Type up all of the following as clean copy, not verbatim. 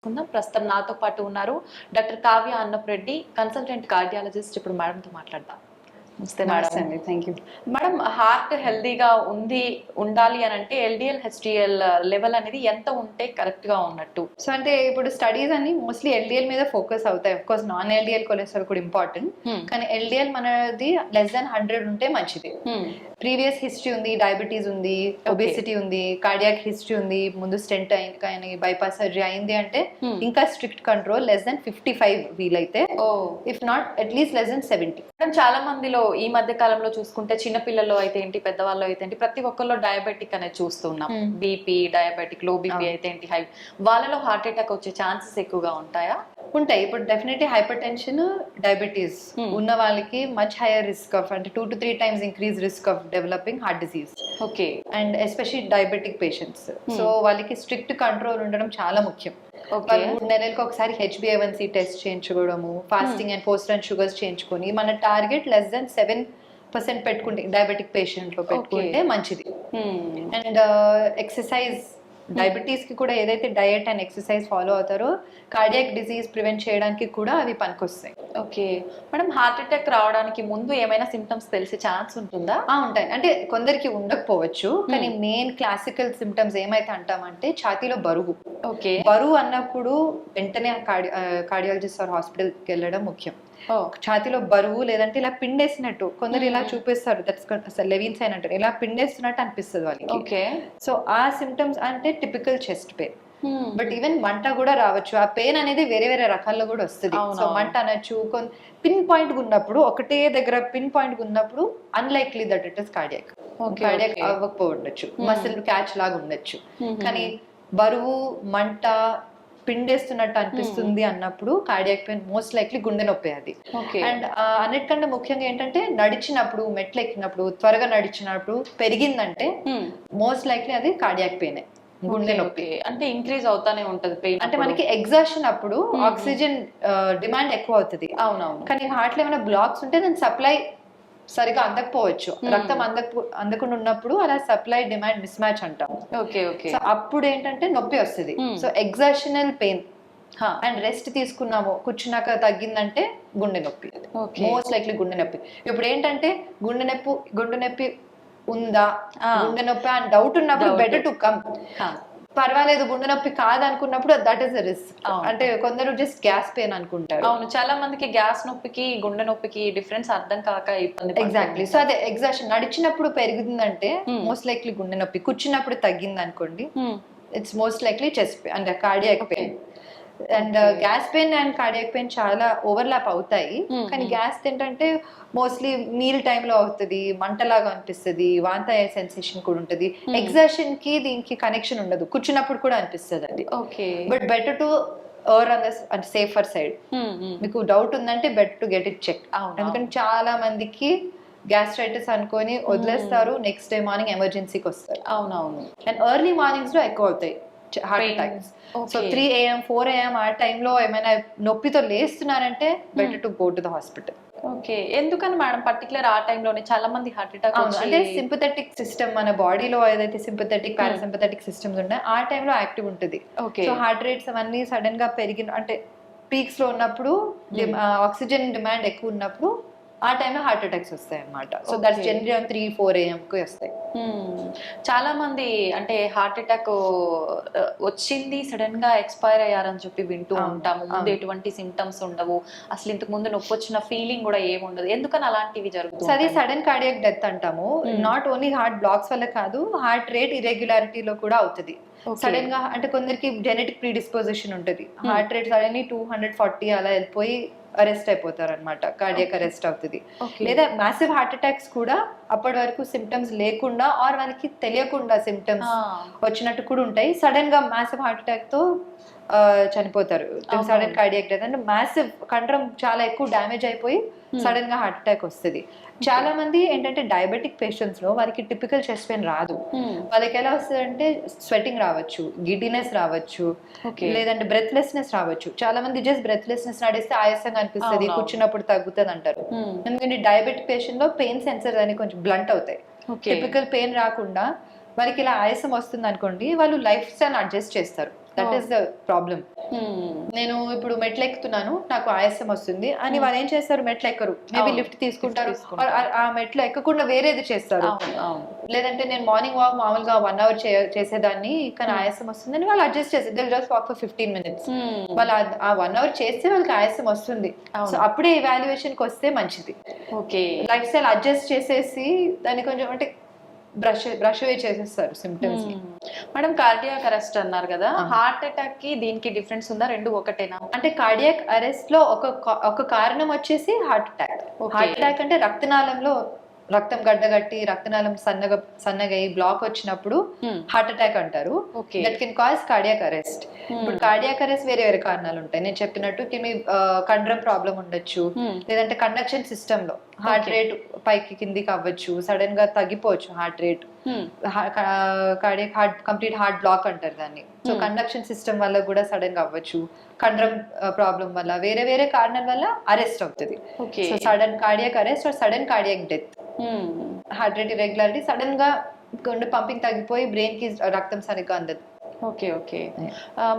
ప్రస్తుతం నాతో పాటు ఉన్నారు doctor Kavya Annapreddy, consultant cardiologist. ఇప్పుడు మేడంతో మాట్లాడదాం. నమస్తే madam. Thank you madam, heart హెల్దీగా ఉండాలి అని అంటే ఎల్డిఎల్ హెచ్డిఎల్ లెవెల్ అనేది ఎంత ఉంటే కరెక్ట్ గా ఉన్నట్టు? సో అంటే ఇప్పుడు స్టడీస్ అన్ని మోస్ట్లీ ఎల్డిఎల్ మీద ఫోకస్ అవుతాయి. Of course non LDL cholesterol కూడా ఇంపార్టెంట్, కానీ ఎల్డిఎల్ మనది లెస్ దాన్ 100 ఉంటే మంచిది. ప్రీవియస్ హిస్టరీ ఉంది, డయాబెటీస్ ఉంది, ఒబేసిటీ ఉంది, కార్డియాక్ హిస్టరీ ఉంది, ముందు స్టెంట్ కానీ బైపాస్ సర్జరీ అయింది అంటే ఇంకా స్ట్రిక్ట్ కంట్రోల్. లెస్ దాన్ 55 వీలైతే, if not at least less than 70. చాలా మందిలో ఈ మధ్య కాలంలో చూసుకుంటే చిన్న పిల్లల్లో అయితే ఏంటి, పెద్దవాళ్ళు అయితే ఏంటి, ప్రతి ఒక్కరిలో డయాబెటిక్ అనేది చూస్తున్నాం. బీపీ, డయాబెటిక్, లో బీపీ అయితే ఏంటి, హై, వాళ్ళలో హార్ట్ అటాక్ వచ్చే ఛాన్సెస్ ఎక్కువగా ఉంటాయా? ఉంటాయి. ఇప్పుడు డెఫినెట్లీ హైపర్ టెన్షన్, డయాబెటీస్ ఉన్న వాళ్ళకి మచ్ హైయర్ రిస్క్ ఆఫ్, అంటే 2 to 3 times increase risk of developing heart disease. Okay. And especially diabetic patients. So వాళ్ళకి స్ట్రిక్ట్ కంట్రోల్ ఉండడం చాలా ముఖ్యం. 3 నెలలకు ఒకసారి HbA1c టెస్ట్ చేయించుకోవడము, fasting and postprandial sugars చేయించుకొని మన టార్గెట్ లెస్ దాన్ 7% పెట్టుకుంటే డయాబెటిక్ పేషెంట్ లో పెట్టుకుంటే మంచిది. అండ్ ఎక్సర్సైజ్, డయాబెటీస్ కి కూడా ఏదైతే డయట్ అండ్ ఎక్సర్సైజ్ ఫాలో అవుతారో కార్డియాక్ డిసీజ్ ప్రివెంట్ చేయడానికి కూడా అవి పనికొస్తాయి. ఓకే మేడం, హార్ట్ అటాక్ రావడానికి ముందు ఏమైనా సిమ్టమ్స్ తెలిసే ఛాన్స్ ఉంటుందా? ఉంటాయి. అంటే కొందరికి ఉండకపోవచ్చు, కానీ మెయిన్ క్లాసికల్ సిమ్టమ్స్ ఏమైతే అంటామంటే ఛాతీలో బరువు. ఓకే, బరువు అన్నప్పుడు వెంటనే కార్డియాలజిస్ట్ ఆర్ హాస్పిటల్కి వెళ్ళడం ముఖ్యం. ఛాతీలో బరువు, లేదంటే ఇలా పిండేసినట్టు, కొందరు ఇలా చూపిస్తారు, దట్స్ లెవిన్స్ అని అంటారు, ఇలా పిండేస్తున్నట్టు అనిపిస్తుంది వాళ్ళకి. ఓకే, సో ఆ సిమ్టమ్స్ అంటే typical chest pain. But even మంట కూడా రావచ్చు. ఆ పెయిన్ అనేది వేరే వేరే రకాల్లో కూడా వస్తుంది. సో మంట అనొచ్చు. పిన్ పాయింట్ ఉన్నప్పుడు, ఒకటే దగ్గర పిన్ పాయింట్ ఉన్నప్పుడు unlikely that it is cardiac. Cardiac అవ్వకపోవచ్చు, మసిల్ క్యాచ్ లాగా ఉండొచ్చు. కానీ బరువు, మంట, పిండేస్తున్నట్టు అనిపిస్తుంది అన్నప్పుడు కార్డియాక్ పెయిన్, మోస్ట్ లైక్లీ గుండె నొప్పి అది. అండ్ అన్నిటికంటే ముఖ్యంగా ఏంటంటే నడిచినప్పుడు, మెట్లు ఎక్కినప్పుడు, త్వరగా నడిచినప్పుడు పెరిగిందంటే మోస్ట్ లైక్లీ అది కార్డియాక్ పెయిన్, గుండె నొప్పి. అంటే ఇంక్రీజ్ అవుతానే ఉంటది పెయిన్. అంటే మనకి ఎగ్జాషన్ అప్పుడు ఆక్సిజన్ డిమాండ్ ఎక్కువ అవుతుంది. అవునవును. కానీ హార్ట్ లో ఏమైనా బ్లాక్స్ ఉంటే దాని సప్లై సరిగా అందకపోవచ్చు. రక్తం అందకుండా ఉన్నప్పుడు అలా సప్లై డిమాండ్ మిస్ మ్యాచ్ అంటాం. Okay okay. సో అప్పుడు ఏంటంటే నొప్పి వస్తుంది. So exertional pain and rest తీసుకున్నాము, కూర్చున్నాక తగ్గిందంటే గుండె నొప్పి, మోస్ట్ లైక్లీ గుండె నొప్పి. ఇప్పుడు ఏంటంటే గుండె నొప్పి ఉందా, గుండె నొప్పి అని డౌట్ ఉన్నప్పుడు బెటర్ టు కమ్. పర్వాలేదు గుండె నొప్పి కాదనుకున్నప్పుడు దట్ ఈస్ రిస్క్. అంటే కొందరు జస్ట్ గ్యాస్ పెయిన్ అనుకుంటారు. అవును, చాలా మందికి గ్యాస్ నొప్పికి గుండె నొప్పికి డిఫరెన్స్ అర్థం కాక ఇబ్బంది. ఎగ్జాక్ట్లీ. సో అదే ఎగ్జాషన్. నడిచినప్పుడు పెరిగిందంటే మోస్ట్ లైక్లీ గుండె నొప్పి, కూర్చున్నప్పుడు తగ్గింది అనుకోండి it's most likely chest pain అంటే cardiac pain. And gas pain and cardiac pain చాలా ఓవర్లాప్ అవుతాయి. కానీ గ్యాస్ ఏంటంటే మోస్ట్లీ మీల్ టైంలో అవుతుంది, మంటలాగా అనిపిస్తుంది, వాంత అయ్యే సెన్సేషన్ కూడా ఉంటుంది. ఎగ్జాషన్ కి దీనికి కనెక్షన్ ఉండదు, కూర్చున్నప్పుడు కూడా అనిపిస్తుంది అది. Okay, but better to err on the safer side. మీకు డౌట్ ఉందంటే better to get it check. ఎందుకంటే చాలా మందికి గ్యాస్ట్రైటిస్ అనుకొని వదిలేస్తారు, నెక్స్ట్ డే మార్నింగ్ ఎమర్జెన్సీకి వస్తారు. అవునవును. అండ్ ఎర్లీ మార్నింగ్స్ లో ఎక్కువ అవుతాయి heart attacks. So 3 AM 4 AM ఆ టైంలో ఏమైనా నొప్పితో లేస్తున్నారంటే better to go to the hospital. Okay, ఎందుకని మేడం పర్టికులర్ ఆ టైంలోనే చాలా మంది హార్ట్ అటాక్? అంటే సింపథెటిక్ సిస్టమ్, మన బాడీలో ఏదైతే సింపథెటిక్, పారాసింపథెటిక్ సిస్టమ్స్ ఉన్నాయో ఆ టైంలో యాక్టివ్ ఉంటుంది. సో హార్ట్ రేట్స్ అవన్నీ సడన్ గా పెరిగిన, అంటే పీక్స్ లో ఉన్నప్పుడు ఆక్సిజన్ డిమాండ్ ఎక్కువ ఉన్నప్పుడు ఆ టైంలో హార్ట్ అటాక్స్ వస్తాయి అన్నమాట. సో దట్స్ జనరల్లీ 3-4 AM కి వస్తాయి. చాలా మంది అంటే హార్ట్ అటాక్ వచ్చింది సడన్ గా ఎక్స్పైర్ అయ్యారని చెప్పి వింటూ ఉంటాము. ముందు ఎటువంటి సిమ్టమ్స్ ఉండవు, అసలు ఇంతకు ముందు నొప్పి వచ్చిన ఫీలింగ్ కూడా ఏముండదు. ఎందుకని అలాంటివి జరుగుతుంది? అది సడన్ కార్డియాక్ డెత్ అంటాము. నాట్ ఓన్లీ హార్ట్ బ్లాక్స్ వల్ల కాదు, హార్ట్ రేట్ ఇరెగ్యులారిటీలో కూడా అవుతుంది. సడన్ గా అంటే కొందరికి జెనెటిక్ ప్రీడిస్పోజిషన్ ఉంటుంది, హార్ట్ రేట్ సడన్లీ 240 అలా వెళ్ళిపోయి అరెస్ట్ అయిపోతారు అనమాట, కార్డియాక్ అరెస్ట్ అవుతుంది. లేదా మ్యాసివ్ హార్ట్ అటాక్స్ కూడా అప్పటి వరకు సిమ్టమ్స్ లేకుండా ఆర్ వాళ్ళకి తెలియకుండా సిమ్టమ్స్ వచ్చినట్టు కూడా ఉంటాయి. సడన్ గా మ్యాసివ్ హార్ట్ అటాక్ తో చనిపోతారు. సడన్ కార్డియాక్ డెత్ అంటే మ్యాసివ్ కంట్రం చాలా ఎక్కువ డ్యామేజ్ అయిపోయి సడన్ గా హార్ట్ అటాక్ వస్తుంది. చాలా మంది ఏంటంటే డయాబెటిక్ పేషెంట్స్ లో వారికి టిపికల్ చెస్ట్ పెయిన్ రాదు. వాళ్ళకి ఎలా వస్తుంది అంటే స్వెటింగ్ రావచ్చు, గిడ్డినెస్ రావచ్చు, లేదంటే బ్రెత్లెస్నెస్ రావచ్చు. చాలా మంది జస్ట్ బ్రెత్లెస్నెస్ నడిస్తే ఆయాసంగా అనిపిస్తుంది, కూర్చున్నప్పుడు తగ్గుతుంది అంటారు. ఎందుకంటే డయాబెటిక్ పేషెంట్ లో పెయిన్ సెన్సర్స్ అని కొంచెం బ్లంట్ అవుతాయి. టిపికల్ పెయిన్ రాకుండా వాళ్ళకి ఇలా ఆయాసం వస్తుంది అనుకోండి, వాళ్ళు లైఫ్ స్టైల్ అడ్జస్ట్ చేస్తారు. That is the problem. నేను ఇప్పుడు మెట్లు ఎక్కుతున్నాను, నాకు ఆయాసం వస్తుంది అని వాళ్ళు ఏం చేస్తారు, మెట్లు ఎక్కరు, మేబీ లిఫ్ట్ తీసుకుంటారు, ఆ మెట్లు ఎక్కకుండా వేరేది చేస్తారు. లేదంటే నేను మార్నింగ్ వాక్ మామూలుగా 1 hour చేసేదాన్ని కానీ ఆయాసం వస్తుందని వాళ్ళు అడ్జస్ట్ చేస్తారు, they'll just walk for 15 minutes. వాళ్ళు ఆ 1 hour చేస్తే వాళ్ళకి ఆయాసం వస్తుంది, సో అప్పుడే ఎవాల్యుయేషన్ కి వస్తే మంచిది. ఓకే, లైఫ్ స్టైల్ అడ్జస్ట్ చేసేసి దాన్ని కొంచెం అంటే బ్రష్ అవే చేసేస్తారు సిమ్టమ్స్. మేడం కార్డియాక్ అరెస్ట్ అన్నారు కదా, హార్ట్ అటాక్ కి దీనికి డిఫరెన్స్ ఉందా, రెండు ఒకటేనా? అంటే కార్డియాక్ అరెస్ట్ లో ఒక కారణం వచ్చేసి హార్ట్ అటాక్. హార్ట్ అటాక్ అంటే రక్తనాళంలో రక్తం గడ్డగట్టి రక్తనాళం సన్నగై బ్లాక్ వచ్చినప్పుడు హార్ట్ అటాక్ అంటారు. That can cause cardiac arrest. ఇప్పుడు కార్డియాక్ అరెస్ట్ వేరే వేరే కారణాలు ఉంటాయి. నేను చెప్పినట్టు మీ కండరం ప్రాబ్లం ఉండొచ్చు, లేదంటే కండక్షన్ సిస్టమ్ లో హార్ట్ రేట్ పైకి కిందికి అవ్వచ్చు, సడన్ గా తగ్గిపోవచ్చు heart rate, cardiac complete heart block అంటారు దాన్ని. సో కండక్షన్ సిస్టమ్ వల్ల కూడా సడన్ గా అవ్వచ్చు, కండరం ప్రాబ్లం వల్ల, వేరే వేరే కారణాల వల్ల అరెస్ట్ అవుతుంది. So sudden cardiac arrest are sudden cardiac death. Heart rate irregularity, sudden గా గుండె పంపింగ్ తగ్గిపోయి బ్రెయిన్ కి రక్తం సరిగ్గా అందదు. ఓకే ఓకే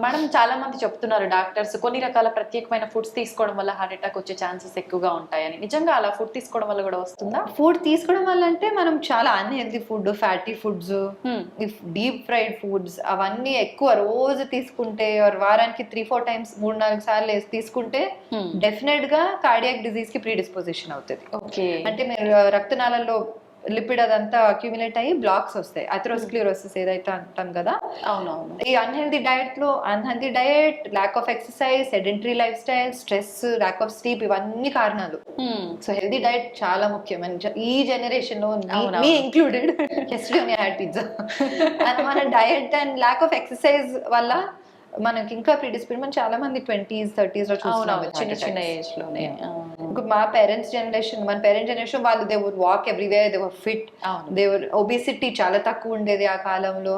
మేడం, చాలా మంది చెప్తున్నారు డాక్టర్స్ కొన్ని రకాల ప్రత్యేకమైన ఫుడ్స్ తీసుకోవడం వల్ల హార్ట్ అటాక్ వచ్చే ఛాన్సెస్ ఎక్కువగా ఉంటాయని. నిజంగా అలా ఫుడ్ తీసుకోవడం వల్ల కూడా వస్తుందా? ఫుడ్ తీసుకోవడం వల్ల అంటే మనం చాలా unhealthy food, fatty foods, deep fried foods అవన్నీ ఎక్కువ రోజు తీసుకుంటే వారానికి 3-4 times 3-4 సార్లు తీసుకుంటే డెఫినెట్ గా కార్డియాక్ డిజీజ్ కి ప్రీడిస్పోజిషన్ అవుతుంది. అంటే మీరు రక్తనాళాల్లో లిపిడ్ అదంతా అక్యూములేట్ అయ్యి బ్లాక్స్ వస్తాయి, అథెరోస్క్లెరోసిస్ ఏదైతే అంటాం కదా. అవునవును. ఈ unhealthy diet, lakh of exercise, sedentary life style, stress, lack of sleep, ఇవన్నీ కారణాలు. సో హెల్దీ డయట్ చాలా ముఖ్యం ఈ జనరేషన్ లో, మీ included. Yesterday I had pizza. మన diet and lack of exercise వల్ల మనకి ఇంకా ప్రీడిస్పోజ్, చాలా మంది 20s 30s లో చూస్తున్నాం, చిన్న ఏజ్ లోనే. మా పేరెంట్స్ జనరేషన్, మన పేరెంట్స్ జనరేషన్ వాళ్ళు they would walk everywhere, they were fit, they were obesity చాలా తక్కువ ఉండేది ఆ కాలంలో.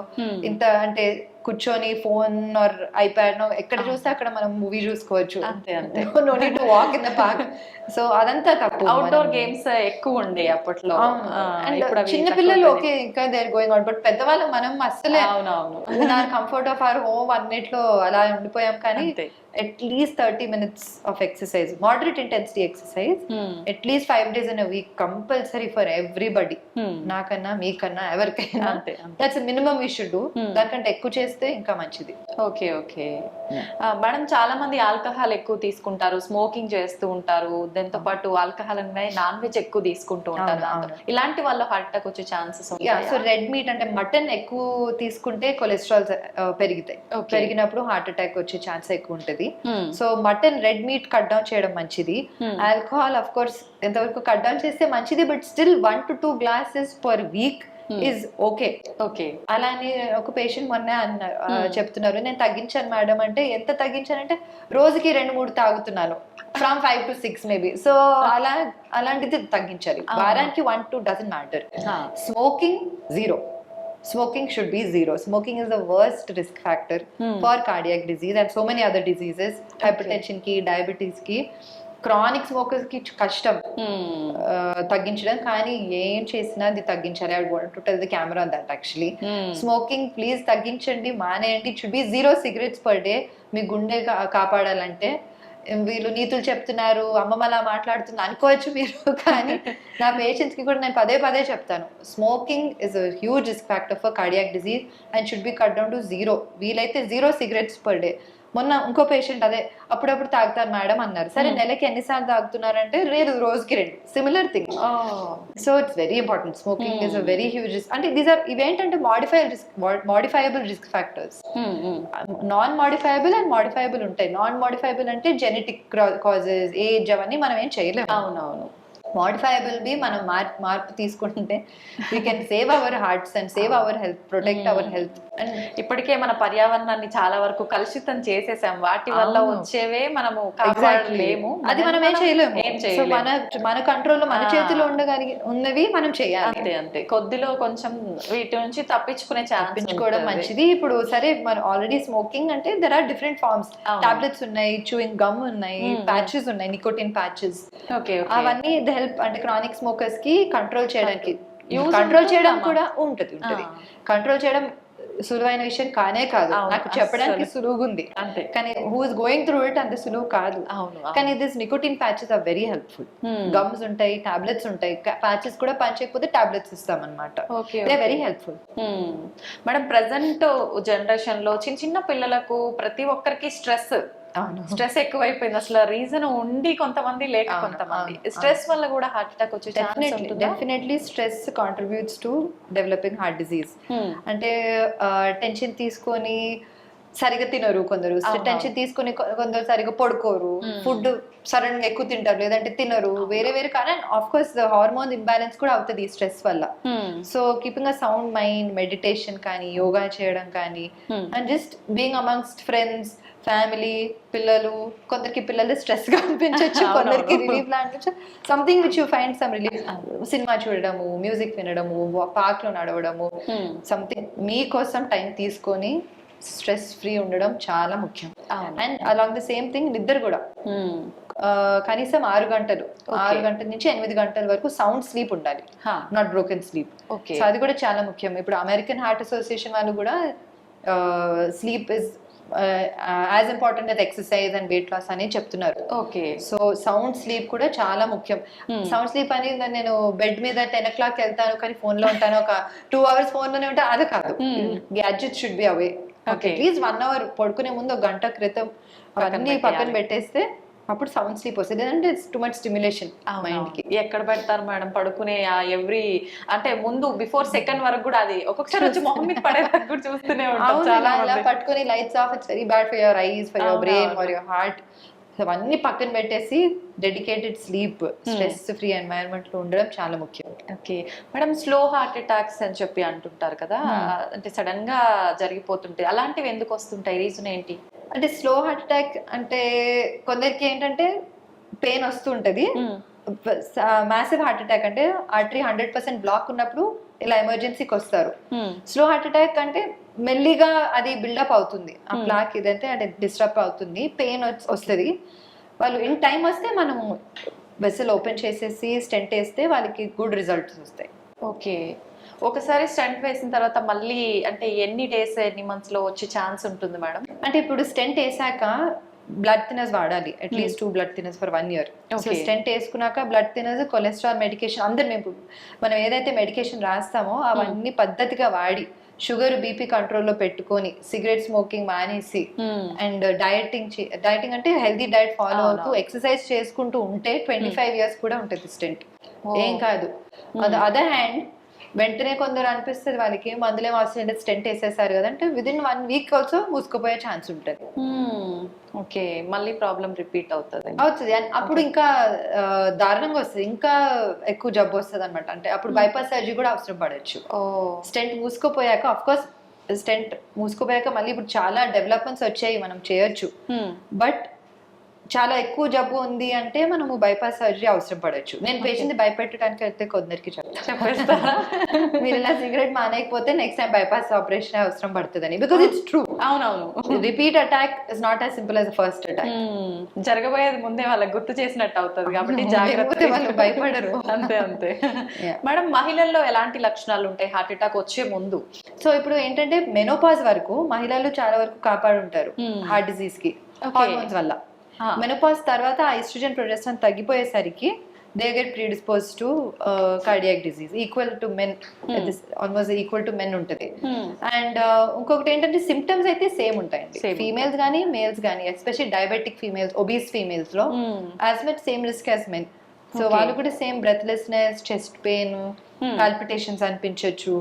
ఇంత అంటే కూర్చొని ఫోన్ ఆర్ ఐప్యాడ్ ఎక్కడ చూస్తే అక్కడ మనం మూవీ చూసుకోవచ్చు, no need to walk in the park. So అదంతా తప్పు. అవుట్డోర్ గేమ్స్ ఎక్కువ ఉండే అప్పట్లో. చిన్న పిల్లలు ఓకే ఇంకా దేర్ గోయింగ్ అవుట్, బట్ పెద్దవాళ్ళు మనం అస్సలే కంఫర్ట్ ఆఫ్ అవర్ హోమ్ అన్నిట్లో అలా ఉండిపోయాం. కానీ at least 30 minutes of exercise, moderate intensity exercise, at least 5 days in a week, compulsory for everybody. నాకన్నా మీకన్నా ఎవరికైనా that's a minimum we should do. దానికంటే ఎక్కువ చేస్తే ఇంకా మంచిది. ఓకే ఓకే మేడం, చాలా మంది ఆల్కహాల్ ఎక్కువ తీసుకుంటారు, స్మోకింగ్ చేస్తూ ఉంటారు, దాంతో పాటు ఆల్కహాల్ అనే నాన్ వెజ్ ఎక్కువ తీసుకుంటూ ఉంటారు. ఇలాంటి వాళ్ళు హార్ట్ అటాక్ వచ్చే ఛాన్సెస్ ఉంటాయి. సో రెడ్ మీట్ అంటే మటన్ ఎక్కువ తీసుకుంటే కొలెస్ట్రాల్ పెరుగుతాయి, పెరిగినప్పుడు హార్ట్ అటాక్ వచ్చే ఛాన్స్ ఎక్కువ ఉంటుంది. So mutton, red meat cut down చేయడం మంచిది. ఆల్కహాల్ అఫ్ కోర్స్ ఎంతవరకు కట్ డౌన్ చేస్తే మంచిది, but still 1 to 2 glasses per week is okay. అలానే ఒక పేషెంట్ మొన్న చెప్తున్నారు, నేను తగ్గించాను మేడం అంటే, ఎంత తగ్గించానంటే రోజుకి 2-3 తాగుతున్నాను, ఫ్రమ్ 5 to 6 మేబీ. సో అలాంటిది తగ్గించాలి. వారానికి 1-2 doesn't matter. Smoking 0. Smoking should be 0. Smoking is the worst risk factor for cardiac disease and so many other diseases. Hypertension ki, diabetes ki. Chronic smokers కి కష్టం తగ్గించడం, కానీ ఏం చేసినా అది తగ్గించాలి. I want to tell the camera that actually smoking please తగ్గించండి, మానేయండి. It should be 0 cigarettes per day. మీ గుండె కాపాడాలంటే. వీళ్ళు నీతులు చెప్తున్నారు, అమ్మమ్మ అలా మాట్లాడుతుంది అనుకోవచ్చు మీరు, కానీ నా పేషెంట్స్ కి కూడా నేను పదే చెప్తాను, smoking is a huge risk factor for cardiac disease and should be cut down to 0. వీలైతే 0 cigarettes per day. మొన్న ఇంకో పేషెంట్ అదే అప్పుడప్పుడు తాగుతారు మేడం అన్నారు. సరే నెలకి ఎన్నిసార్లు తాగుతున్నారంటే లేదు, రోజుకి 2. Similar thing. So it's very important. Smoking is a very huge risk. అంటే ఇవేంటంటే మోడిఫైయబుల్ రిస్క్ ఫ్యాక్టర్స్. నాన్ మోడిఫైయబుల్ అండ్ మోడిఫైయబుల్ ఉంటాయి. నాన్ మోడిఫైయబుల్ అంటే జెనెటిక్ కాజెస్, ఏజ్, అవన్నీ మనం ఏం చేయలేము. అవునవును. మోడిఫైయబుల్ బి మనం మార్పు తీసుకుంటే we can save our hearts and save our health, protect our health. And ఇప్పటికే మన పర్యావరణాన్ని చాలా వరకు కలుషితం చేసేసాం, వాటి వల్ల వచ్చేవే మనము కాపాడలేము, అది మనం ఏం చేయలేము. సో మన కంట్రోల్లో, మన చేతిలో ఉన్నవి మనం చేయాలి. అంతే కొద్దిలో కొంచెం వీటి నుంచి తప్పించుకోవడం మంచిది. ఇప్పుడు సరే మన ఆల్రెడీ స్మోకింగ్ అంటే there are different forms. Tablets ఉన్నాయి, చూయింగ్ గమ్ ఉన్నాయి, ప్యాచెస్ ఉన్నాయి, నికోటిన్ ప్యాచెస్. అవన్నీ హెల్ప్ అంటే క్రానిక్ స్మోకర్స్ కి కంట్రోల్ చేయడానికి కూడా ఉంటుంది. కంట్రోల్ చేయడం సులువైన విషయం కానే కాదు, అవును, నాకు చెప్పడానికి అస్సలు. సులువుగా ఉంది, అంతే. కానీ who is going through it అంత సులువు కాదు. అవును, అవును. కానీ this nicotine patches are very helpful. Gums ఉంటాయి, టాబ్లెట్స్ ఉంటాయి, ప్యాచెస్ కూడా పనిచేయకపోతే టాబ్లెట్స్ ఇస్తాం అనమాట. Okay, they very helpful. Madam present generation లో చిన్న చిన్న పిల్లలకు ప్రతి ఒక్కరికి స్ట్రెస్ ఎక్కువైపోయింది. అసలు రీజన్ ఉండి కొంతమంది లేక కొంతమంది స్ట్రెస్ వల్ల కూడా హార్ట్ అటాక్ వచ్చే ఛాన్స్ ఉంటుందా? Definitely stress contributes to developing heart disease. అంటే టెన్షన్ తీసుకొని సరిగా తినరు కొందరు, టెన్షన్ తీసుకొని కొందరు సరిగా పడుకోరు, ఫుడ్ సడన్ గా ఎక్కువ తింటారు లేదంటే తినరు, వేరే వేరే కానీ ఆఫ్ కోర్స్ హార్మోన్ ఇంబ్యాలెన్స్ కూడా అవుతుంది ఈ స్ట్రెస్ వల్ల. So keeping a sound mind, meditation కానీ, యోగా చేయడం కానీ, and just being amongst friends, family, పిల్లలు, కొందరికి పిల్లలు స్ట్రెస్ గా అనిపించవచ్చు, కొందరికి రిలీఫ్ లా అనిపించచ్చు, something which you find some relief. Cinema చూడడము, మ్యూజిక్ వినడము, పార్క్ లో నడవడము, సంథింగ్ మీకోసం టైం తీసుకొని స్ట్రెస్ ఫ్రీ ఉండడం చాలా ముఖ్యం. And along the same thing నిద్ర కూడా కనీసం 6 గంటలు నుంచి 8 గంటల వరకు సౌండ్ స్లీప్ ఉండాలి, నాట్ బ్రోకెన్ స్లీప్. సో అది కూడా చాలా ముఖ్యం. ఇప్పుడు అమెరికన్ హార్ట్ అసోసియేషన్ వాళ్ళు కూడా sleep is as important as exercise and weight loss అని చెప్తున్నారు. ఓకే, సో సౌండ్ స్లీప్ కూడా చాలా ముఖ్యం. సౌండ్ స్లీప్ అని నేను బెడ్ మీద 10 o'clock వెళ్తాను కానీ ఫోన్ లో ఉంటాను, ఒక 2 hours ఫోన్ లోనే ఉంటాను, అది కాదు. Gadgets should be away. At least 1 hour పడుకునే ముందు 1 గంట క్రితం అవన్నీ పక్కన పెట్టేస్తే అప్పుడు సౌండ్ స్లీప్ వస్తుంది. లేదంటే it's too much stimulation mind కి. ఎక్కడ పెడతారు మేడం పడుకునే ఎవ్రీ అంటే ముందు బిఫోర్ సెకండ్ వరకు కూడా అది ఒక్కొక్కసారి వచ్చి మొహం మీద పడేదాకా కూడా చూస్తూనే ఉంటాం చాలా. అలా పట్టుకుని lights off, it's very bad for your eyes, for your brain, for your heart. అవన్నీ పక్కన పెట్టేసి dedicated sleep, stress free environment లో ఉండడం చాలా ముఖ్యం. Okay madam, slow heart attacks అని చెప్పి అంటుంటారు కదా, అంటే సడన్ గా జరిగిపోతుంటాయి, అలాంటివి ఎందుకు వస్తుంటాయి, రీజన్ ఏంటి? అంటే స్లో హార్ట్ అటాక్ అంటే కొందరికి ఏంటంటే పెయిన్ వస్తుంటది. మ్యాసివ్ హార్ట్ అటాక్ అంటే ఆర్టరీ 100% బ్లాక్ ఉన్నప్పుడు ఇలా ఎమర్జెన్సీకి వస్తారు. స్లో హార్ట్ అటాక్ అంటే మెల్లిగా అది బిల్డప్ అవుతుంది, ఆ బ్లాక్ ఇదంటే అంటే డిస్టర్బ్ అవుతుంది, పెయిన్ వస్తుంది. వాళ్ళు ఇన్ టైం వస్తే మనము వెసల్ ఓపెన్ చేసేసి స్టెంట్ వేస్తే వాళ్ళకి గుడ్ రిజల్ట్స్ వస్తాయి. ఓకే, ఒకసారి స్టెంట్ వేసిన తర్వాత మళ్ళీ అంటే ఎన్ని డేస్ ఎన్ని మంత్స్ లో వచ్చే ఛాన్స్ ఉంటుంది మేడం? అంటే ఇప్పుడు స్టెంట్ వేసాక బ్లడ్ థిన్నర్స్ వాడాలి, at least 2 blood thinners for 1 year. So stent వేసుకున్నాక బ్లడ్ థిన్నర్స్, కొలెస్ట్రాల్ మెడికేషన్ అందరు మనం ఏదైతే మెడికేషన్ రాస్తామో అవన్నీ పద్ధతిగా వాడి, షుగర్ బీపీ కంట్రోల్లో పెట్టుకొని, సిగరెట్ స్మోకింగ్ మానేసి, అండ్ డైటింగ్ అంటే హెల్దీ డైట్ ఫాలో అవుతూ ఎక్సర్సైజ్ చేసుకుంటూ ఉంటే 25 years కూడా ఉంటుంది స్టెంట్, ఏం కాదు. అదర్ హ్యాండ్ వెంటనే కొందరు అనిపిస్తుంది వాళ్ళకి మందులేం అవసరం స్టెంట్ వేసేసారు కదా అంటే విదిన్ 1 week ఆల్సో మూసుకుపోయే ఛాన్స్ ఉంటుంది. ఓకే, మళ్ళీ ప్రాబ్లం రిపీట్ అవుతుంది. అప్పుడు ఇంకా దారుణంగా వస్తుంది, ఇంకా ఎక్కువ జబ్బు వస్తుంది అనమాట. అంటే అప్పుడు బైపాస్ సర్జరీ కూడా అవసరం పడవచ్చు. స్టెంట్ మూసుకుపోయాక, ఆఫ్ కోర్స్ స్టెంట్ మూసుకుపోయాక మళ్ళీ ఇప్పుడు చాలా డెవలప్మెంట్స్ వచ్చాయి, మనం చేయొచ్చు. బట్ చాలా ఎక్కువ జబ్బు ఉంది అంటే మనము బైపాస్ సర్జరీ అవసరం పడవచ్చు. నేను పేషెంట్ భయపెట్టడానికి అయితే కొందరికి చెప్పేస్తాను, మీరు ఇలా సిగరెట్ మానేయకపోతే నెక్స్ట్ టైం బైపాస్ ఆపరేషన్ అవసరం పడుతుందని. Because it's true. అవునవును, repeat attack is not as simple as first attack. జరగబోయేది ముందే వాళ్ళకి గుర్తు చేసినట్టు అవుతుంది కాబట్టి జాగ్రత్త, వాళ్ళు భయపడరు. అంతే అంతే. మేడం, మహిళల్లో ఎలాంటి లక్షణాలు ఉంటాయి హార్ట్ అటాక్ వచ్చే ముందు? సో ఇప్పుడు ఏంటంటే మెనోపాజ్ వరకు మహిళలు చాలా వరకు కాపాడుంటారు హార్ట్ డిజీజ్ కి హార్మోన్స్ వల్ల. మెనోపాజ్ తర్వాత ఆ ఈస్ట్రోజన్ ప్రొజెస్టరాన్ తగ్గిపోయేసరికి they get predisposed to cardiac disease equal to men, almost equal to men ఉంటుంది. అండ్ ఇంకొకటి ఏంటంటే సిమ్టమ్స్ అయితే సేమ్ ఉంటాయండి, ఫీమేల్స్ కానీ మేల్స్ కానీ, especially diabetic females, obese females లో as much same risk as men. So వాళ్ళు కూడా same breathlessness, chest pain, palpitations అనిపించవచ్చు,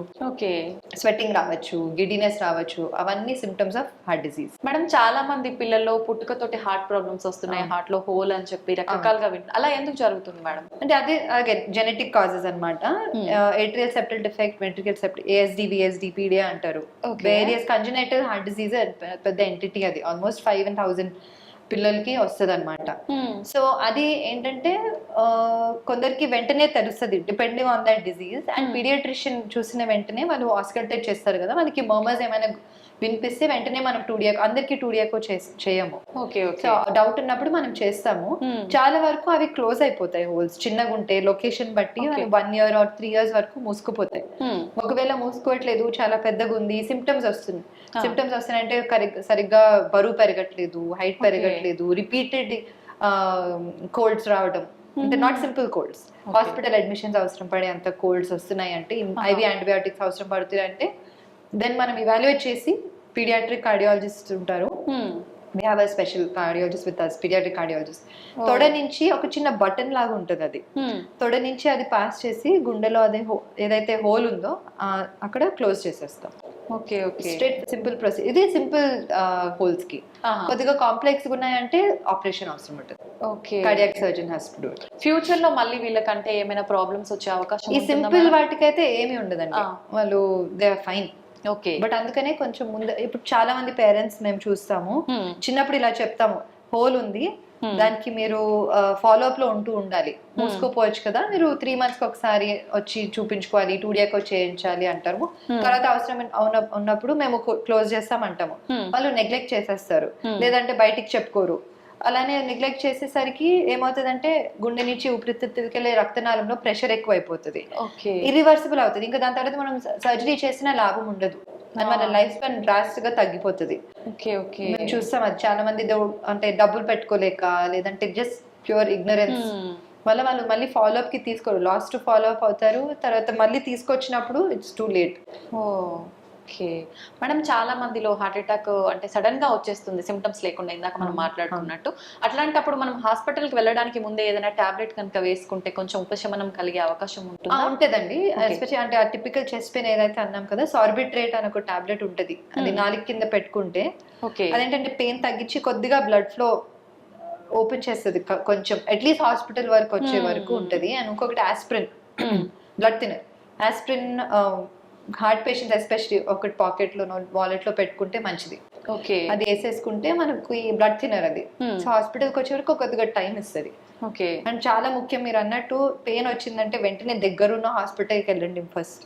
స్వెట్టింగ్ రావచ్చు, గిడినెస్ రావచ్చు, అవన్నీ symptoms of heart disease. Madam, చాలా మంది పిల్లల్లో పుట్టుకతోటి హార్ట్ ప్రాబ్లమ్స్ వస్తున్నాయి, హార్ట్ లో హోల్ అని చెప్పి రకరకాలుగా అలా ఎందుకు జరుగుతుంది మేడం? అంటే అదే అగైన్ జెనెటిక్ కాజెస్ అనమాట. Atrial septal defect, ventricular septal, ASD, VSD, PDA అంటారు. వేరియస్ కంజనైటల్ హార్ట్ డిసీజ్ పెద్ద ఎంటిటీ, అది ఆల్మోస్ట్ 5,000 పిల్లలకి వస్తుంది అనమాట. సో అది ఏంటంటే కొందరికి వెంటనే తెలుస్తుంది depending on that disease. And paediatrician చూసిన వెంటనే వాళ్ళు ఆస్కల్టేట్ చేస్తారు కదా, మనకి మర్మర్స్ ఏమైనా వినిపిస్తే వెంటనే మనం 2D echo, అందరికి 2D echo చేయము. Okay okay. సో డౌట్ ఉన్నప్పుడు మనం చేస్తాము. చాలా వరకు అవి క్లోజ్ అయిపోతాయి హోల్స్, చిన్నగా ఉంటే లొకేషన్ బట్టి 1 year or 3 years వరకు మూసుకుపోతాయి. ఒకవేళ మూసుకోవట్లేదు, చాలా పెద్దగా ఉంది, సిమ్టమ్స్ వస్తున్నాయంటే సరిగ్గా బరువు పెరగట్లేదు, హైట్ పెరగట్లేదు, రిపీటెడ్ కోల్డ్స్ రావడం, అంటే not simple Colts, hospital admissions అవసరం పడే అంత కోల్డ్స్ వస్తున్నాయి అంటే, ఐవి యాంటీబయాటిక్స్ అవసరం పడుతుంది అంటే, దెన్ మనం ఇవాల్యుయేట్ చేసి పీడియాట్రిక్ కార్డియాలజిస్ట్ ఉంటారు. we have a special cardiologist with us, pediatric cardiologist. తొడ నుంచి ఒక చిన్న బటన్ లాగా ఉంటుంది, అది తొడ నుంచి అది పాస్ చేసి గుండెలో అదే ఏదైతే హోల్ ఉందో అక్కడ క్లోజ్ చేసేస్తాం. Okay okay. Straight simple procedure ఇది. సింపుల్ హోల్స్ కి కొద్దిగా కాంప్లెక్స్ ఉన్నాయంటే ఆపరేషన్ అవసరం ఉంటుంది. Okay. Cardiac surgeon has to do it. Future లో మళ్ళీ వీళ్ళకంటే ఏమైనా ప్రాబ్లమ్స్ వచ్చే అవకాశం ఈ సింపుల్ వాటికైతే ఏమీ ఉండదండి, వాళ్ళు they are fine. Okay. But అందుకనే కొంచెం ముందు, ఇప్పుడు చాలా మంది పేరెంట్స్ మేము చూస్తాము, చిన్నప్పుడు ఇలా చెప్తాము, హోల్ ఉంది దానికి మీరు ఫాలో అప్ లో ఉండాలి, మూసుకోపోవచ్చు కదా, మీరు 3 months ఒకసారి వచ్చి చూపించుకోవాలి, 2D echo చేయించాలి అంటారు. తర్వాత అవసరం ఉన్నప్పుడు మేము క్లోజ్ చేస్తామంటాము, వాళ్ళు నెగ్లెక్ట్ చేసేస్తారు, లేదంటే బయటికి చెప్పుకోరు. అలానే నెగ్లెక్ట్ చేసేసరికి ఏమవుతుందంటే గుండె నుంచి ఊపిరితిత్తులకి వెళ్ళే రక్తనాళంలో ప్రెషర్ ఎక్కువ అయిపోతుంది, ఇరివర్సిబుల్ అవుతుంది. ఇంకా దాని తర్వాత మనం సర్జరీ చేసిన లాభం ఉండదు, అని మన లైఫ్ స్పాన్ డ్రాస్ట్ గా తగ్గిపోతుంది. మేము చూస్తాం అది చాలా మంది, అంటే డబ్బులు పెట్టుకోలేక, లేదంటే జస్ట్ ప్యూర్ ఇగ్నరెన్స్ వల్ల వాళ్ళు మళ్ళీ ఫాలో అప్ కి తీసుకోరు, లాస్ట్ ఫాలో అప్ అవుతారు, తర్వాత మళ్ళీ తీసుకొచ్చినప్పుడు it's too late. Okay madam, చాలా మందిలో హార్ట్ అటాక్ అంటే సడన్ గా వచ్చేస్తుంది, సిమ్టమ్స్ లేకుండా, ఇందాక మనం మాట్లాడుకున్నట్టు. అట్లాంటప్పుడు మనం హాస్పిటల్ కి వెళ్ళడానికి ముందే ఏదైనా టాబ్లెట్ కనుక వేసుకుంటే కొంచెం ఉపశమనం కలిగే అవకాశం ఉంటుందండి. ఎస్పెషల్లీ అంటే ఆ టిపికల్ చెస్ట్ పెయిన్ ఏదైతే అన్నాం కదా, సార్బిట్రేట్ అని ఒక టాబ్లెట్ ఉంటుంది, అది నాలుగు కింద పెట్టుకుంటే అదేంటంటే పెయిన్ తగ్గించి కొద్దిగా బ్లడ్ ఫ్లో ఓపెన్ చేస్తుంది కొంచెం, అట్లీస్ట్ హాస్పిటల్ వరకు వచ్చే వరకు ఉంటది. అండ్ ఇంకొకటి aspirin, blood thinner. Aspirin heart patients especially ఒకటి పాకెట్ లో వాలెట్ లో పెట్టుకుంటే మంచిది. అది వేసేసుకుంటే మనకు ఈ బ్లడ్ థిన్నర్ అది. సో హాస్పిటల్కి వచ్చే వరకు కొద్దిగా టైం ఇస్తుంది. అండ్ చాలా ముఖ్యం, మీరు అన్నట్టు పెయిన్ వచ్చిందంటే వెంటనే దగ్గరున్న హాస్పిటల్కి వెళ్ళండి ఫస్ట్.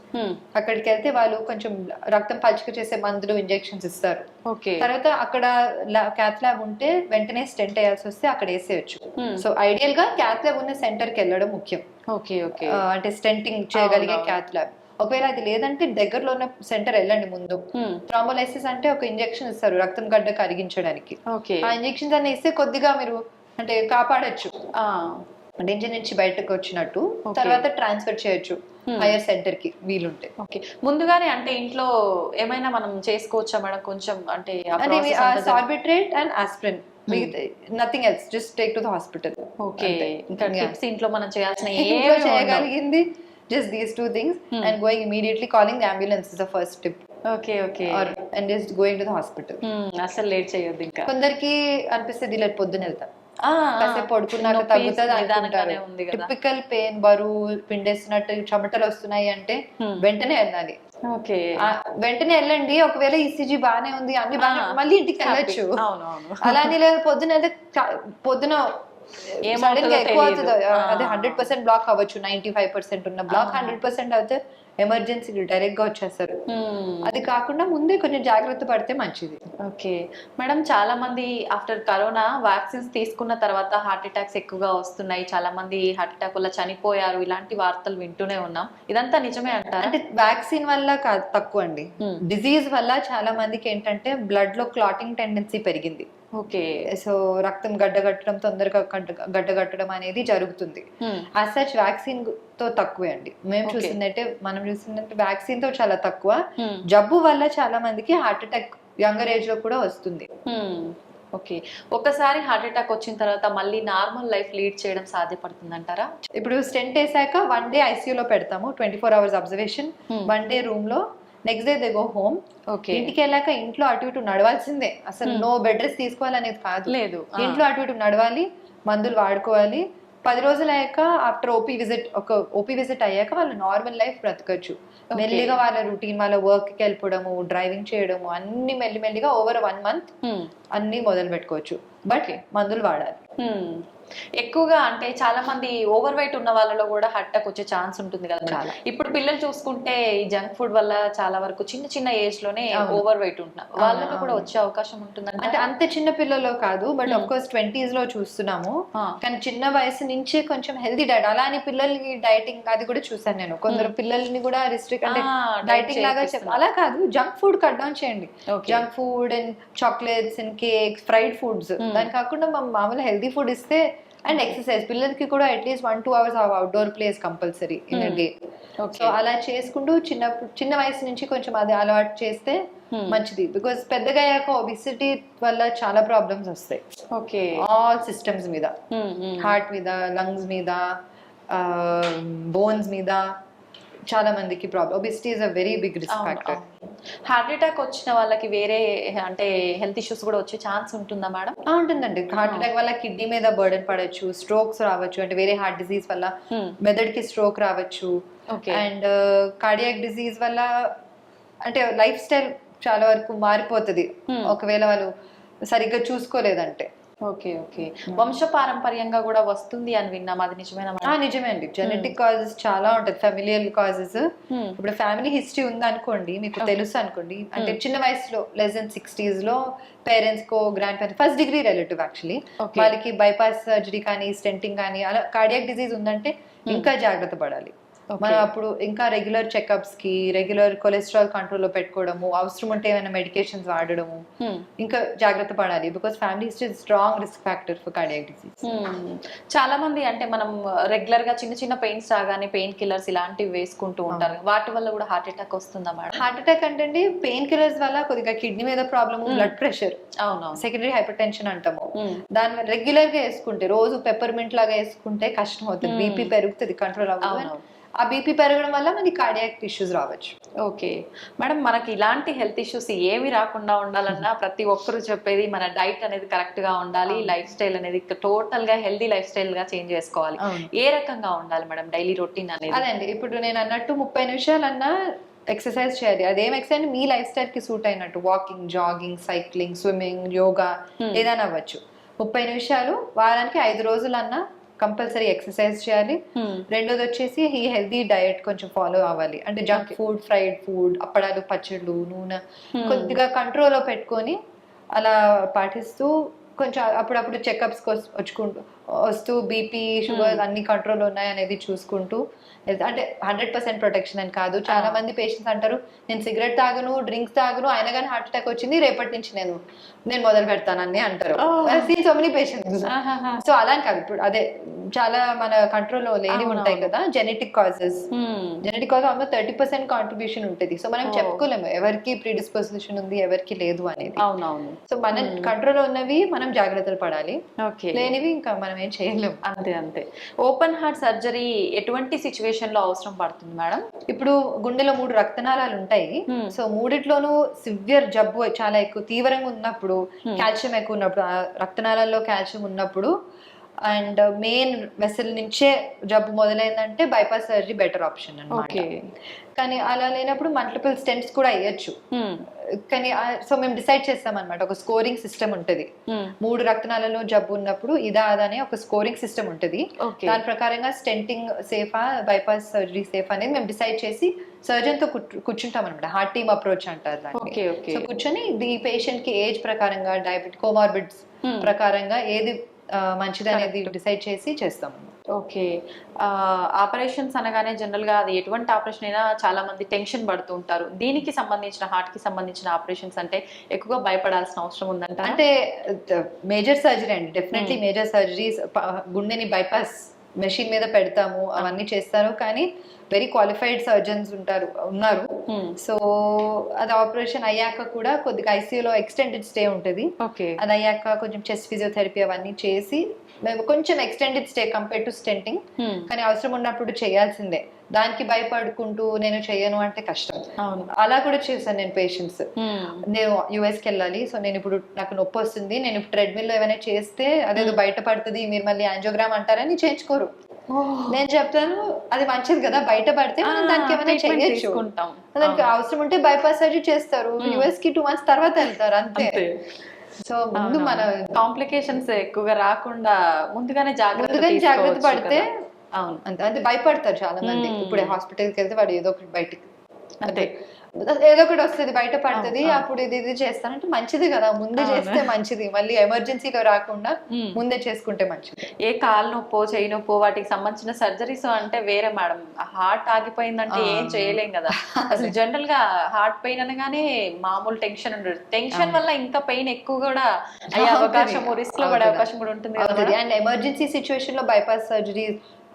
అక్కడికి వెళ్తే వాళ్ళు కొంచెం రక్తం పలుచక చేసే మందులు, ఇంజెక్షన్స్ ఇస్తారు. తర్వాత అక్కడ క్యాత్ ల్యాబ్ ఉంటే వెంటనే స్టెంట్ వేయాల్సి వస్తే అక్కడ వేసేయచ్చు. సో ఐడియల్ గా క్యాత్ ల్యాబ్ ఉన్న సెంటర్ కి వెళ్ళడం ముఖ్యం, అంటే స్టెంటింగ్ చేయగలిగే క్యాత్ ల్యాబ్. ఒకవేళ అది లేదంటే దగ్గరలో ఉన్న సెంటర్ వెళ్ళండి ముందు. థ్రాంబోలైసిస్ అంటే ఒక ఇంజెక్షన్ ఇస్తారు రక్తం గడ్డ కరిగించడానికి. ఆ ఇంజెక్షన్స్ అన్ని ఇస్తే కొద్దిగా మీరు అంటే కాపాడొచ్చు, డేంజర్ నుంచి బయటకు వచ్చినట్టు. తర్వాత ట్రాన్స్ఫర్ చేయొచ్చు హైయర్ సెంటర్ కి వీలుంటే. ముందుగానే అంటే ఇంట్లో ఏమైనా మనం చేసుకోవచ్చా మేడం కొంచెం, అంటే Sorbitrate and aspirin, nothing else, just take to the hospital. ఇంట్లో మనం చేయగలిగింది just these two things, and going immediately, calling the ambulance is the first step. And just going to the hospital. అసలు లేట్ చేయొద్దు. ఇంకా కొందరికి అనిపిస్తుంది ఇలా పొద్దున వెళ్తా, కాసేపు పడుకున్నాక తగ్గుతుంది అనుకుంటారు. టిపికల్ పెయిన్, బరువు పిండేస్తున్నట్టు, చెమటలు వస్తున్నాయి అంటే వెంటనే వెళ్ళాలి. వెంటనే వెళ్ళండి. ఒకవేళ ఈసీజీ బానే ఉంది, అన్ని బాగా, మళ్ళీ ఇంటికి వెళ్ళొచ్చు. అలానే లేదు పొద్దున వెళ్తే పొద్దున ఎక్కువ అవుతుంది, అదే 100% బ్లాక్ అవ్వచ్చు, 95% ఉన్న బ్లాక్ 100% అయితే ఎమర్జెన్సీ డైరెక్ట్ గా వచ్చేస్తారు. అది కాకుండా ముందే కొంచెం జాగ్రత్త పడితే మంచిది. ఓకే మేడం, చాలా మంది ఆఫ్టర్ కరోనా వ్యాక్సిన్స్ తీసుకున్న తర్వాత హార్ట్ అటాక్స్ ఎక్కువగా వస్తున్నాయి, చాలా మంది హార్ట్ అటాక్ వల్ల చనిపోయారు, ఇలాంటి వార్తలు వింటూనే ఉన్నాం. ఇదంతా నిజమే అంటారా? అంటే వ్యాక్సిన్ వల్ల తక్కువ అండి, డిజీజ్ వల్ల చాలా మందికి ఏంటంటే బ్లడ్ లో క్లాటింగ్ టెండెన్సీ పెరిగింది. సో రక్తం గడ్డగట్టడం, తొందరగా గడ్డగట్టడం అనేది జరుగుతుంది. యాజ్ సచ్ వ్యాక్సిన్ తో తక్కువే అండి. మేము చూసిందంటే, మనం చూసిందంటే వ్యాక్సిన్ తో చాలా తక్కువ. జబ్బు వల్ల చాలా మందికి హార్ట్ అటాక్ యంగర్ ఏజ్ లో కూడా వస్తుంది. ఒకసారి హార్ట్ అటాక్ వచ్చిన తర్వాత మళ్ళీ నార్మల్ లైఫ్ లీడ్ చేయడం సాధ్యపడుతుంది అంటారా? ఇప్పుడు స్టెంట్ వేసాక 1 day ICU లో పెడతాము, 24 hours అబ్జర్వేషన్, 1 day రూమ్ లో, next day they go home. ఇంటికి వెళ్ళాక ఇంట్లో అటు ఇటు నడవాల్సిందే, అసలు నో బెడ్ రెస్ట్ తీసుకోవాలనేది కాదు, లేదు. ఇంట్లో అటు ఇటు నడవాలి, మందులు వాడుకోవాలి. 10 రోజులు అయ్యాక ఆఫ్టర్ ఓపీ విజిట్ అయ్యాక వాళ్ళు నార్మల్ లైఫ్ బ్రతకచ్చు. మెల్లిగా వాళ్ళ రొటీన్, వాళ్ళ వర్క్ కి వెళ్ళిపోవడము, డ్రైవింగ్ చేయడము, అన్ని మెల్లిమెల్లిగా ఓవర్ 1 month అన్ని మొదలు పెట్టుకోవచ్చు, బట్ మందులు వాడాలి. ఎక్కువగా అంటే చాలా మంది ఓవర్ వెయిట్ ఉన్న వాళ్ళలో కూడా హార్ట్ అటాక్ వచ్చే ఛాన్స్ ఉంటుంది కదా మేడం. ఇప్పుడు పిల్లలు చూసుకుంటే ఈ జంక్ ఫుడ్ వల్ల చాలా వరకు చిన్న చిన్న ఏజ్ లోనే ఓవర్ వెయిట్ ఉంటున్నారు, వాళ్ళకి కూడా వచ్చే అవకాశం ఉంటుంది. అంటే అంత చిన్న పిల్లలు కాదు, బట్ ఆఫ్ కోర్స్ 20s లో చూస్తున్నాము, కానీ చిన్న వయసు నుంచే కొంచెం హెల్తీ డైట్. అలా అని పిల్లలకి డైటింగ్ అది కూడా చూసాను నేను. కొందరు పిల్లల్ని కూడా రిస్ట్రిక్ట్ అంటే డైటింగ్ లాగా అలా కాదు, జంక్ ఫుడ్ కట్ డౌన్ చేయండి. Junk food and chocolates and cakes, fried foods, దాని కాకుండా మామూలు హెల్తీ ఫుడ్ ఇస్తే, అండ్ ఎక్సర్సైజ్. పిల్లలకి కూడా at least 1-2 hours outdoor place compulsory in a day. So అలా చేసుకుంటూ చిన్న వయసు నుంచి కొంచెం అది అలవాటు చేస్తే మంచిది. బికాస్ పెద్దగా అయ్యాక ఒబిసిటీ వల్ల చాలా ప్రాబ్లమ్స్ వస్తాయి. ఓకే, ఆల్ సిస్టమ్స్ మీద, హార్ట్ మీద, లంగ్స్ మీద, బోన్స్ మీద చాలా మందికి problem. Obesity is a very big risk factor. Heart attack వచ్చిన వాళ్ళకి వేరే అంటే హెల్త్ ఇష్యూస్ కూడా వచ్చే ఛాన్స్ ఉంటుందా మేడం? ఉంటుందండి. హార్ట్ అటాక్ వల్ల కిడ్నీ మీద బర్డెన్ పడచ్చు, స్ట్రోక్స్ రావచ్చు, అంటే వేరే హార్ట్ డిసీజ్ వల్ల మెదడుకి స్ట్రోక్ రావచ్చు, అండ్ కార్డియాక్ డిసీజ్ వల్ల అంటే లైఫ్ స్టైల్ చాలా వరకు మారిపోతుంది ఒకవేళ వాళ్ళు సరిగ్గా చూసుకోలేదంటే. ఓకే ఓకే, వంశపారంపర్యంగా కూడా వస్తుంది అని విన్నాం, అది నిజమేనా? నిజమే అండి. జెనెటిక్ కాజెస్ చాలా ఉంటుంది, ఫెమిలియల్ కాజెస్. ఇప్పుడు ఫ్యామిలీ హిస్టరీ ఉందనుకోండి, మీకు తెలుసు అనుకోండి, అంటే చిన్న వయసులో లెస్ దెన్ 60s లో పేరెంట్స్ కో grandparents, first degree relative actually, వాళ్ళకి బైపాస్ సర్జరీ కానీ స్టెంటింగ్ కానీ అలా కార్డియాక్ డిసీజ్ ఉందంటే ఇంకా జాగ్రత్త పడాలి. మనం అప్పుడు ఇంకా రెగ్యులర్ చెకప్స్ కి, రెగ్యులర్ కొలెస్ట్రాల్ కంట్రోల్ లో పెట్టుకోవడము, అవసరం ఉంటే ఏమైనా మెడికేషన్స్ వాడడము, ఇంకా జాగ్రత్త పడాలి. Because family history strong risk factor for cardiac disease. చాలా మంది అంటే మనం రెగ్యులర్ గా చిన్న చిన్న పెయిన్స్ రాగానే పెయిన్ కిల్లర్స్ ఇలాంటివి వేసుకుంటూ ఉంటారు, వాటి వల్ల కూడా హార్ట్ అటాక్ వస్తుందా మేడం? హార్ట్ అటాక్ అంటే పెయిన్ కిల్లర్స్ వల్ల కొద్దిగా కిడ్నీ మీద problem, blood pressure, secondary hyper tension అంటాము, దాని రెగ్యులర్ గా వేసుకుంటే, రోజు పెప్పర్మెంట్ లాగా వేసుకుంటే కష్టం అవుతుంది, బీపీ పెరుగుతుంది, కంట్రోల్ అవ్వదు. ఆ బీపీ పెరగడం వల్ల మనకి కార్డియాక్ ఇష్యూస్ రావచ్చు. ఓకే మేడం, మనకి ఇలాంటి హెల్త్ ఇష్యూస్ ఏమి రాకుండా ఉండాలన్నా ప్రతి ఒక్కరు చెప్పేది మన డైట్ అనేది కరెక్ట్ గా ఉండాలి, లైఫ్ స్టైల్ అనేది టోటల్ గా హెల్దీ లైఫ్ స్టైల్ గా చేంజ్ చేసుకోవాలి. ఏ రకంగా ఉండాలి మేడం డైలీ రొటీన్ అనేది? అదండి, ఇప్పుడు నేను అన్నట్టు 30 నిమిషాలన్నా ఎక్సర్సైజ్ చేయాలి. అదేం ఎక్సర్సైజ్ మీ లైఫ్ స్టైల్ కి సూట్ అయినట్టు, walking, jogging, cycling, swimming, yoga ఏదైనా అవ్వచ్చు. 30 నిమిషాలు వారానికి 5 రోజులన్నా కంపల్సరీ ఎక్సర్సైజ్ చేయాలి. రెండోది వచ్చేసి ఈ హెల్దీ డయట్ కొంచెం ఫాలో అవ్వాలి. అంటే జంక్ ఫుడ్, ఫ్రైడ్ ఫుడ్, అప్పడాలు, పచ్చళ్ళు, నూనె కొద్దిగా కంట్రోల్లో పెట్టుకొని అలా పాటిస్తూ కొంచెం అప్పుడప్పుడు చెకప్స్ వస్తూ బీపీ, షుగర్ అన్ని కంట్రోల్ ఉన్నాయి అనేది చూసుకుంటూ, అంటే 100% ప్రొటెక్షన్ అని కాదు. చాలా మంది పేషెంట్స్ అంటారు, నేను సిగరెట్ తాగను, డ్రింక్స్ తాగను, అయినా కానీ హార్ట్ అటాక్ వచ్చింది, రేపటి నుంచి నేను మొదలు పెడతానని అంటారు. So many patients. సో అలా కాదు, ఇప్పుడు అదే చాలా మన కంట్రోల్లో లేని ఉంటాయి కదా genetic causes. Genetic cause almost 30% contribution ఉంటుంది. సో మనం చెప్పుకోలేము ఎవరికి ప్రీడిస్పోజిషన్ ఉంది, ఎవరికి లేదు అనేది. సో మన కంట్రోల్లో ఉన్నవి మనం జాగ్రత్తలు పడాలి, లేనివి ఇంకా మనం ఏం చేయలేము. అంతే. ఓపెన్ హార్ట్ సర్జరీ ఎటువంటి సిచ్యువేషన్ లో అవసరం పడుతుంది మేడం? ఇప్పుడు గుండెలో 3 రక్తనాళాలు ఉంటాయి. సో మూడిట్లోనూ సివియర్ జబ్బు చాలా ఎక్కువ తీవ్రంగా ఉన్నప్పుడు, కాల్షియం ఎక్కువ ఉన్నప్పుడు, రక్తనాళాల్లో కాల్షియం ఉన్నప్పుడు, అండ్ మెయిన్ వెసల్ నుంచే జబ్బు మొదలైందంటే బైపాస్ సర్జరీ బెటర్ ఆప్షన్ అన్నమాట. కానీ అలా లేనప్పుడు మల్టిపుల్ స్టెంట్స్ కూడా అయ్యొచ్చు. కానీ సో మేము డిసైడ్ చేస్తాం అనమాట, ఒక స్కోరింగ్ సిస్టమ్ ఉంటుంది. 3 రక్తనాళాలలో జబ్బు ఉన్నప్పుడు ఇదా అనే ఒక స్కోరింగ్ సిస్టమ్ ఉంటుంది. దాని ప్రకారంగా స్టెంటింగ్ సేఫా, బైపాస్ సర్జరీ సేఫ్ అనేది మేము డిసైడ్ చేసి సర్జన్ తో కూర్చుంటాం అనమాట. హార్ట్ టీమ్ అప్రోచ్ అంటారు దాన్ని. సో కూర్చొని ఈ పేషెంట్ కి ఏజ్ ప్రకారంగా, డయాబెటిక్, కోమార్బిడ్స్ ప్రకారంగా ఏది మంచిది అనేది డిసైడ్ చేసి చేస్తాం. ఓకే, ఆపరేషన్స్ అనగానే జనరల్ గా అది ఎటువంటి ఆపరేషన్ అయినా చాలా మంది టెన్షన్ పడుతూ ఉంటారు. దీనికి సంబంధించిన హార్ట్ కి సంబంధించిన ఆపరేషన్స్ అంటే ఎక్కువగా భయపడాల్సిన అవసరం ఉందంట? అంటే మేజర్ సర్జరీ అండి, డెఫినెట్లీ మేజర్ సర్జరీస్. గుండెని బైపాస్ మెషిన్ మీద పెడతాము, అవన్నీ చేస్తారు, కానీ వెరీ క్వాలిఫైడ్ సర్జన్స్ ఉన్నారు. సో అది ఆపరేషన్ అయ్యాక కూడా కొద్దిగా ఐసీయూలో ఎక్స్టెండెడ్ స్టే ఉంటుంది. అది అయ్యాక కొంచెం చెస్ట్ ఫిజియోథెరపీ అవన్నీ చేసి మేము కొంచెం extended stay compare to stenting, కానీ అవసరం ఉన్నప్పుడు చేయాల్సిందే. దానికి భయపడుకుంటూ నేను చెయ్యను అంటే కష్టం. అలా కూడా చేశాను నేను పేషెంట్స్. నేను యుఎస్కి వెళ్ళాలి, సో నేను ఇప్పుడు నాకు నొప్పి వస్తుంది, నేను ఇప్పుడు ట్రెడ్మిల్ లో ఏమైనా చేస్తే అదేదో బయటపడుతుంది, మీరు మళ్ళీ యాంజియోగ్రామ్ అంటారని చేయించుకోరు. నేను చెప్తాను అది మంచిది కదా, బయట పడితే మనం దానికి ఏమైనా చేయొచ్చు, దానికి అవసరం ఉంటే బైపాస్ సర్జరీ చేస్తారు. యుఎస్ కి 2 months తర్వాత వెళ్తారు అంతే. సో ముందు మన కాంప్లికేషన్స్ ఎక్కువగా రాకుండా ముందుగానే జాగ్రత్త జాగ్రత్త తీసుకోవచ్చు పడితే కదా. అవును. అంటే భయపడతారు చాలా మంది. ఇప్పుడు హాస్పిటల్కి వెళ్తే వాడు ఏదో ఒకటి బయటికి అంతే. ఏదో ఒకటి వస్తుంది, బయట పడుతుంది, అప్పుడు ఇది చేస్తానంటే మంచిది కదా, ముందే చేస్తే మంచిది. మళ్ళీ ఎమర్జెన్సీలో రాకుండా ముందే చేసుకుంటే మంచిది. ఏ కాలు నొప్పో చెయ్యి నొప్పో వాటికి సంబంధించిన సర్జరీస్ అంటే వేరే మేడం. హార్ట్ ఆగిపోయిందంటే ఏం చేయలేం కదా. అసలు జనరల్ గా హార్ట్ పెయిన్ అనగానే మామూలు టెన్షన్ ఉండదు. టెన్షన్ వల్ల ఇంకా పెయిన్ ఎక్కువ కూడా అయ్యే అవకాశం, రిస్క్ లో పడే అవకాశం కూడా ఉంటుంది కదా. అండ్ ఎమర్జెన్సీ సిచ్యువేషన్ లో బైపాస్ సర్జరీ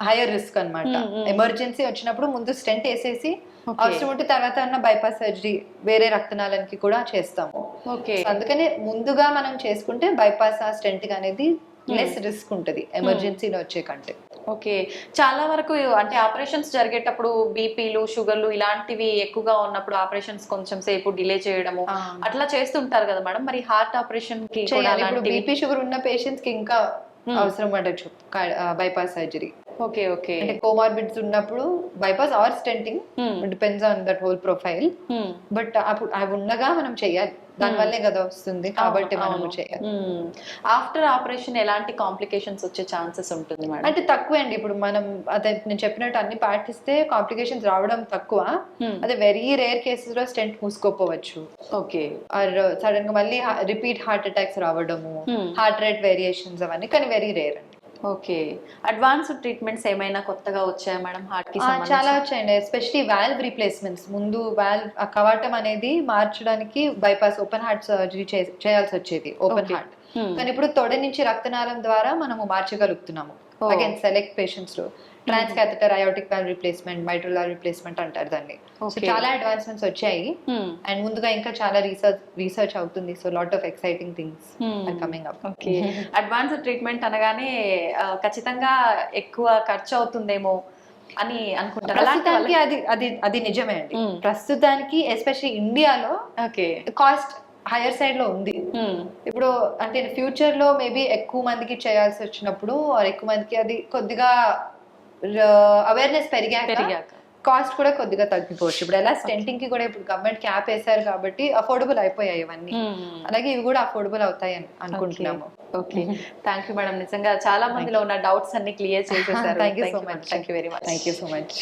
హైయర్ రిస్క్ అన్నమాట. ఎమర్జెన్సీ వచ్చినప్పుడు ముందు స్టెంట్ వేసేసి అవసరం ఉంటే తర్వాత అన్న బైపాస్ సర్జరీ వేరే రక్తనాళానికి కూడా చేస్తాము. అందుకని ముందుగా మనం చేసుకుంటే బైపాస్ ఆ స్టెంట్ అనేది లెస్ రిస్క్ ఉంటది ఎమర్జెన్సీలో వచ్చే కంటే. ఓకే. చాలా వరకు అంటే ఆపరేషన్స్ జరిగేటప్పుడు బీపీలు, షుగర్లు ఇలాంటివి ఎక్కువగా ఉన్నప్పుడు ఆపరేషన్స్ కొంచెం సేపు డిలే చేయడము అట్లా చేస్తుంటారు కదా మేడం. మరి హార్ట్ ఆపరేషన్ కి ఇప్పుడు బీపీ షుగర్ ఉన్న పేషెంట్స్ కి ఇంకా అవసరం పడచ్చు బైపాస్ సర్జరీ. Okay okay. అంటే కోమార్బిడ్స్ ఉన్నప్పుడు bypass or stenting, depends on that whole profile. But అప్పుడు అవి ఉండగా మనం చేయాలి, దానివల్లే కదా వస్తుంది, కాబట్టి మనం చేయాలి. ఆఫ్టర్ ఆపరేషన్ ఎలాంటి కాంప్లికేషన్స్ వచ్చే ఛాన్సెస్ ఉంటుంది మేడం? అంటే తక్కువ అండి. ఇప్పుడు మనం అదే నేను చెప్పినట్టు అన్ని పాటిస్తే కాంప్లికేషన్స్ రావడం తక్కువ. అదే వెరీ రేర్ కేసెస్ లో స్టెంట్ మూసుకోపోవచ్చు. ఓకే. ఆర్ సడన్ గా మళ్ళీ రిపీట్ హార్ట్ అటాక్స్ రావడము, హార్ట్ రేట్ వేరియేషన్స్ అవన్నీ, కానీ వెరీ రేర్ అండి. ఓకే. అడ్వాన్స్డ్ ట్రీట్మెంట్స్ ఏమైనా కొత్తగా వచ్చాయా మేడం హార్ట్ కి? చాలా వచ్చాయండి. Especially valve replacements. ముందు వాల్వ్ కవాటం అనేది మార్చడానికి బైపాస్ ఓపెన్ హార్ట్ సర్జరీ చేయాల్సి వచ్చేది, ఓపెన్ హార్ట్. కానీ ఇప్పుడు తొడ నుంచి రక్తనాళం ద్వారా మనము మార్చగలుగుతున్నాము. అగైన్ సెలెక్ట్ పేషెంట్స్ లో transcatheter aortic valve replacement, mitral valve replacement అంటారు దాన్ని. సో చాలా అడ్వాన్స్మెంట్స్ వచ్చాయి. అండ్ ముందుగా ఇంకా చాలా రీసెర్చ్ అవుతుంది. So lot of exciting things are coming up. Okay. Advanced treatment అనగానే ఖచ్చితంగా ఎక్కువ ఖర్చు అవుతుందేమో అని అనుకుంటారు. ప్రస్తుతానికి అది నిజమే అండి. ప్రస్తుతానికి ఎస్పెషల్లీ ఇండియాలో కాస్ట్ హైయర్ సైడ్ లో ఉంది. ఇప్పుడు అంటే ఫ్యూచర్ లో మేబీ ఎక్కువ మందికి చేయాల్సి వచ్చినప్పుడు ఎక్కువ మందికి అది కొద్దిగా అవేర్నెస్ పెరిగాక కాస్ట్ కూడా కొద్దిగా తగ్గిపోవచ్చు. ఇప్పుడు ఎలా స్టెంటింగ్ కి కూడా ఇప్పుడు గవర్నమెంట్ క్యాప్ వేశారు కాబట్టి అఫోర్డబుల్ అయిపోయాయి ఇవన్నీ, అలాగే ఇవి కూడా అఫోర్డబుల్ అవుతాయి అని అనుకుంటున్నాము. ఓకే. Thank you madam. నిజంగా చాలా మందిలో ఉన్న డౌట్స్ అన్ని క్లియర్ చేసేసారు. Thank you so much. Thank you very much. Thank you so much.